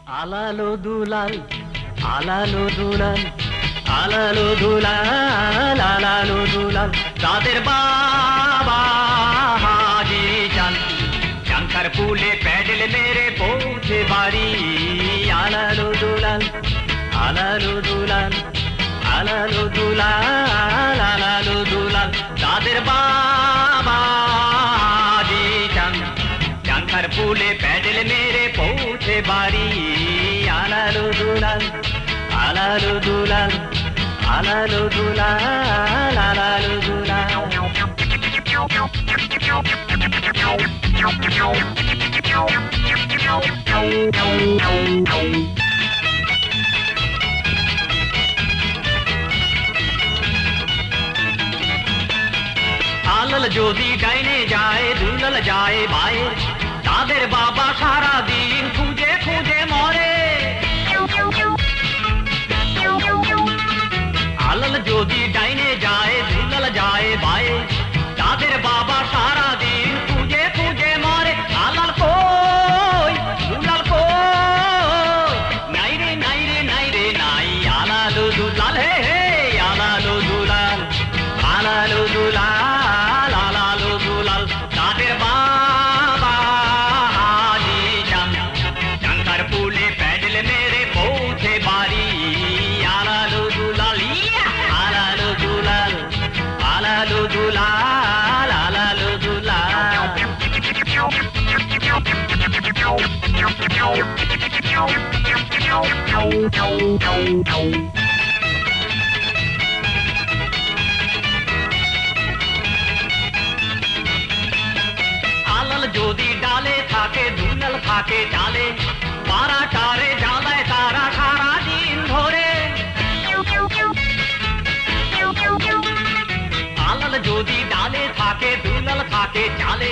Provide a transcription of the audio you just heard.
আলালো দুলাল আলালো দুলাল আলালো দুলাল আলালো দুলাল তাদের বাবা হাজি চান শঙ্কর পুলে প্যাডেল মেরে পৌঁছে বাড়ি আলালো দুলাল আলালো দুলাল আলালো দুলাল আলালো দুলাল তাদের বাবা হাজি চান শঙ্কর পুলে প্যাডেল মেরে পৌঁছে বাড়ি আলালো দুলাল আলালো দুলাল আলালো দুলাল আলালো দুলাল আলাল যদি ডাইনে যায় দুলাল যায় বায়ে তাদের বাবা সারা দিন খুঁজে খুঁজে মরে আলাল যদি ডাইনে যায় দুলাল যায় বায়ে তাদের বাবা সারা দিন খুঁজে খুঁজে মরে আলাল কই দুলাল কই নাই রে নাই রে নাই রে নাই আলালো দুলাল হে হে আলালো দুলাল আলালো দুলাল আলালো দুলাল তাদের বাবা হাজি চান শঙ্কর পুলে প্যাডেল মেরে পৌঁছে বাড়ি আলালো দুলাল আলালো দুলাল আলালো দুলাল আলালো দুলাল আলাল যদি ডালে থাকে দুলাল থাকে ডালে পাড়াটারে জ্বালায় তারা সারা দিন ধরে আলাল যদি ডালে থাকে দুলাল থাকে চালে